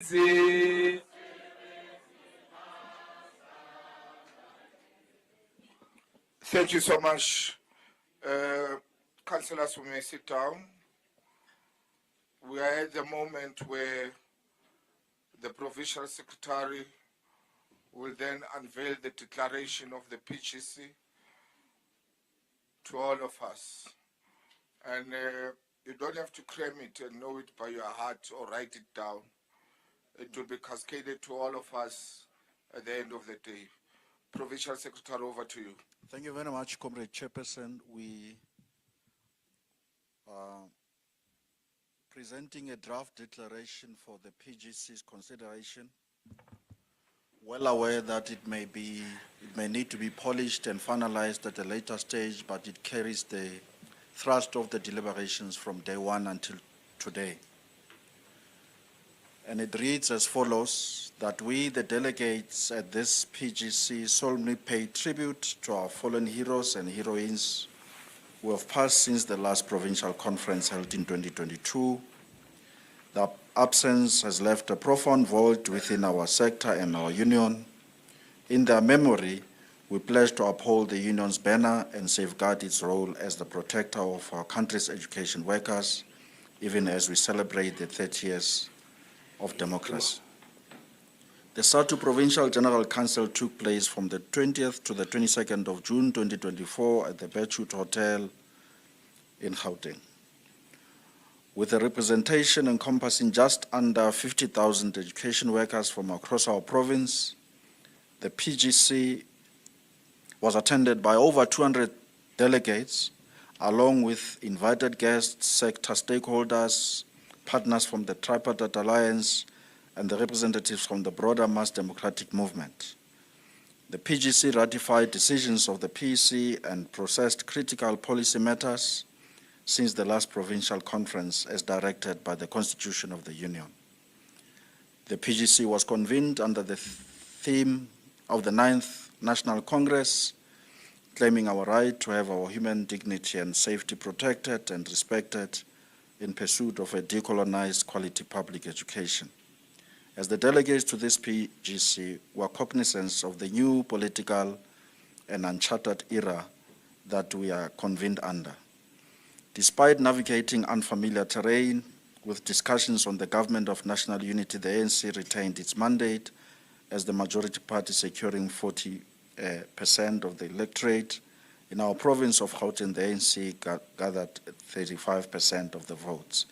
Thank you so much. Councillors, we may sit down. We are at the moment where the Provincial Secretary will then unveil the declaration of the PGC to all of us. And you don't have to cram it and know it by your heart or write it down. It will be cascaded to all of us at the end of the day. Provincial Secretary, over to you. Thank you very much, Comrade Chairperson. We are presenting a draft declaration for the PGC's consideration. Well aware that it may need to be polished and finalized at a later stage, but it carries the thrust of the deliberations from day one until today. And it reads as follows, that we, the delegates at this PGC, solemnly pay tribute to our fallen heroes and heroines who have passed since the last provincial conference held in 2022. The absence has left a profound void within our sector and our union. In their memory, we pledge to uphold the union's banner and safeguard its role as the protector of our country's education workers, even as we celebrate the 30 years of democracy. The SADTU Provincial General Council took place from the 20th to the 22nd of June 2024 at the Berthoud Hotel in Gauteng. With a representation encompassing just under 50,000 education workers from across our province, the PGC was attended by over 200 delegates, along with invited guests, sector stakeholders, partners from the Tripartite Alliance, and the representatives from the broader mass democratic movement. The PGC ratified decisions of the PEC and processed critical policy matters since the last provincial conference as directed by the Constitution of the Union. The PGC was convened under the theme of the 9th National Congress, claiming our right to have our human dignity and safety protected and respected in pursuit of a decolonized quality public education. As the delegates to this PGC were cognizant of the new political and uncharted era that we are convened under. Despite navigating unfamiliar terrain with discussions on the government of national unity, the ANC retained its mandate as the majority party, securing 40% of the electorate. In our province of Gauteng, the ANC gathered 35% of the votes.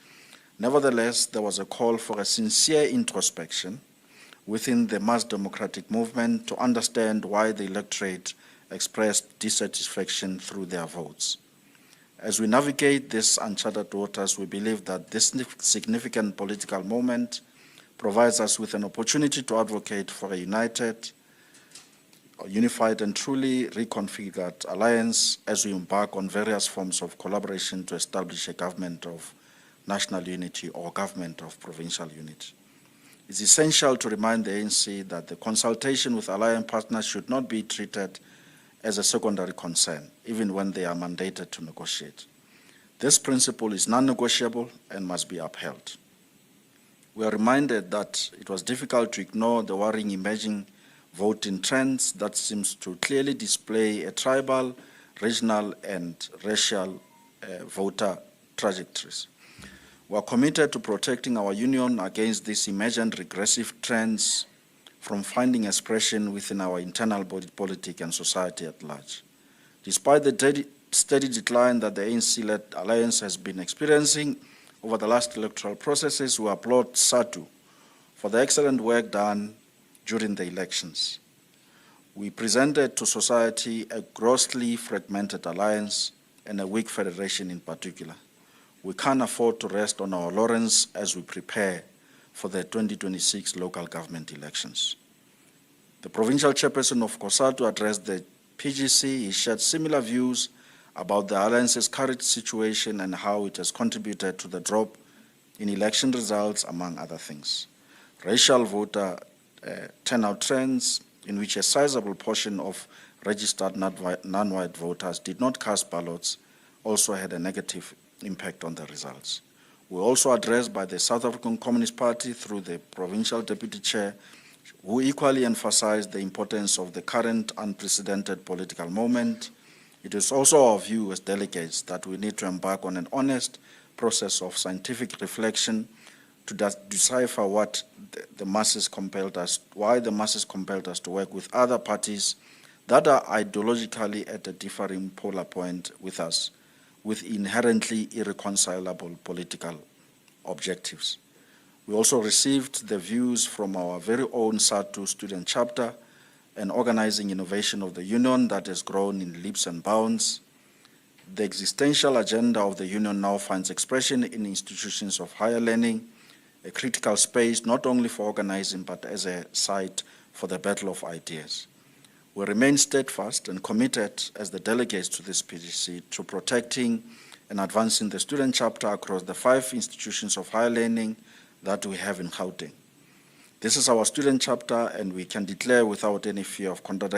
Nevertheless, there was a call for a sincere introspection within the mass democratic movement to understand why the electorate expressed dissatisfaction through their votes. As we navigate these uncharted waters, we believe that this significant political moment provides us with an opportunity to advocate for a unified and truly reconfigured alliance as we embark on various forms of collaboration to establish a government of national unity or government of provincial unity. It's essential to remind the ANC that the consultation with alliance partners should not be treated as a secondary concern, even when they are mandated to negotiate. This principle is non-negotiable and must be upheld. We are reminded that it was difficult to ignore the worrying emerging voting trends that seems to clearly display a tribal, regional, and racial voter trajectories. We are committed to protecting our union against these emergent regressive trends from finding expression within our internal body politic and society at large. Despite the steady decline that the ANC-led alliance has been experiencing over the last electoral processes, we applaud SADTU for the excellent work done during the elections. We presented to society a grossly fragmented alliance and a weak federation in particular. We can't afford to rest on our laurels as we prepare for the 2026 local government elections. The provincial chairperson of COSATU addressed the PGC. He shared similar views about the alliance's current situation and how it has contributed to the drop in election results, among other things. Racial voter turnout trends, in which a sizable portion of registered non-white voters did not cast ballots, also had a negative impact on the results. were also addressed by the South African Communist Party through the Provincial Deputy Chair, who equally emphasized the importance of the current unprecedented political moment. It is also our view as delegates that we need to embark on an honest process of scientific reflection to decipher what the masses compelled us, why the masses compelled us to work with other parties that are ideologically at a differing polar point with us, with inherently irreconcilable political objectives. We also received the views from our very own SADTU student chapter, an organizing innovation of the union that has grown in leaps and bounds. The existential agenda of the union now finds expression in institutions of higher learning, a critical space not only for organizing but as a site for the battle of ideas. We remain steadfast and committed as the delegates to this PGC to protecting and advancing the student chapter across the 5 institutions of higher learning that we have in Gauteng. This is our student chapter, and we can declare without any fear of contradiction